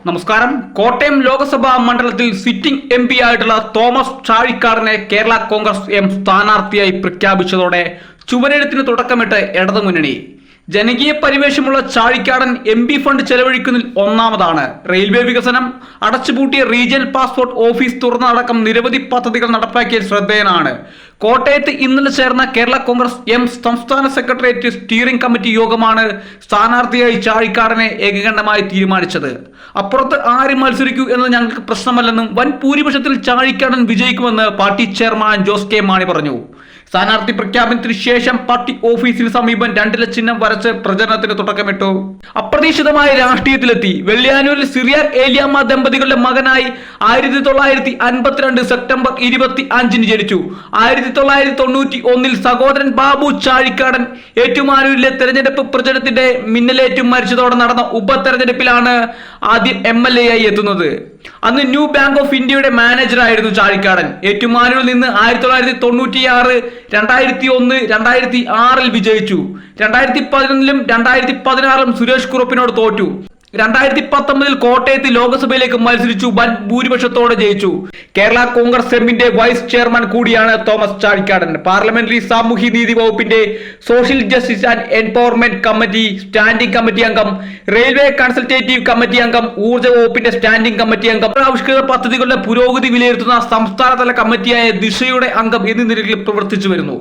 നമസ്കാരം. കോട്ടയം ലോക്സഭാ മണ്ഡലത്തിൽ sitting MP ആയിട്ടുള്ള തോമസ് ചാഴിക്കാടനെ കേരള കോൺഗ്രസ് എം സ്ഥാനാർത്ഥിയായി പ്രഖ്യാപിച്ചതോടെ ചുവരെഴുത്തിന് തുടക്കമിട്ട് ഇടതുമുന്നണി. ജനകീയ പരിവേഷമുള്ള ചാഴിക്കാടൻ MP ഫണ്ട് ചെലവഴിക്കുന്നതിൽ ഒന്നാമതാണ്. റെയിൽവേ വികസനം, അടച്ചുപൂട്ടിയ റീജിയണൽ പാസ്പോർട്ട് ഓഫീസ് തുറന്നടക്കം നിരവധി പദ്ധതികൾ നടപ്പാക്കിയ ശ്രദ്ധേയനാണ്. കോട്ടയത്ത് ഇന്നലെ ചേർന്ന കേരള കോൺഗ്രസ് എം സംസ്ഥാന സെക്രട്ടേറിയറ്റ് സ്റ്റിയറിംഗ് കമ്മിറ്റി യോഗമാണ് സ്ഥാനാർത്ഥിയായി ചാഴിക്കാടനെ ഏകകണ്ഠമായി തീരുമാനിച്ചത്. അപ്പുറത്ത് ആര് മത്സരിക്കൂ എന്നത് ഞങ്ങൾക്ക് പ്രശ്നമല്ലെന്നും വൻ ഭൂരിപക്ഷത്തിൽ ചാഴിക്കാടൻ വിജയിക്കുമെന്ന് പാർട്ടി ചെയർമാൻ ജോസ് കെ മാണി പറഞ്ഞു. സ്ഥാനാർത്ഥി പ്രഖ്യാപനത്തിന് ശേഷം പാർട്ടി ഓഫീസിന് സമീപം 2 ചിഹ്നം വരച്ച് പ്രചരണത്തിന് തുടക്കമിട്ടു. അപ്രതീക്ഷിതമായ രാഷ്ട്രീയത്തിലെത്തി. വെള്ളിയാനൂരിൽ സിറിയാക് ഏലിയാമ്മ ദമ്പതികളുടെ മകനായി 1952 സെപ്റ്റംബർ 25 ജനിച്ചു. 1991 സഹോദരൻ ബാബു ചാഴിക്കാടൻ ഏറ്റുമാനൂരിലെ തെരഞ്ഞെടുപ്പ് പ്രചരണത്തിന്റെ മിന്നലേറ്റും മരിച്ചതോടെ നടന്ന ഉപതെരഞ്ഞെടുപ്പിലാണ് ആദ്യം MLA ആയി എത്തുന്നത്. അന്ന് ന്യൂ ബാങ്ക് ഓഫ് ഇന്ത്യയുടെ മാനേജറായിരുന്നു ചാഴിക്കാടൻ. ഏറ്റുമാനൂരിൽ നിന്ന് 1996, 2001, 2006 വിജയിച്ചു. 2011 2016 സുരേഷ് കുറുപ്പിനോട് തോറ്റു. 2019 കോട്ടയത്ത് ലോക്സഭയിലേക്ക് മത്സരിച്ചു. വൻ ഭൂരിപക്ഷത്തോടെ ജയിച്ചു. കേരള കോൺഗ്രസ് എമ്മിന്റെ വൈസ് ചെയർമാൻ കൂടിയാണ് തോമസ് ചാഴിക്കാടൻ. പാർലമെന്ററി സാമൂഹ്യ നീതി വകുപ്പിന്റെ social justice and empowerment committee standing committee അംഗം, റെയിൽവേ കൺസൾട്ടേറ്റീവ് കമ്മിറ്റി അംഗം, ഊർജ്ജ വകുപ്പിന്റെ സ്റ്റാൻഡിംഗ് കമ്മിറ്റി അംഗം, ആവിഷ്കൃത പദ്ധതികളുടെ പുരോഗതി വിലയിരുത്തുന്ന സംസ്ഥാനതല കമ്മിറ്റിയായ ദിശയുടെ അംഗം എന്നീ നിലകളിൽ പ്രവർത്തിച്ചു വരുന്നു.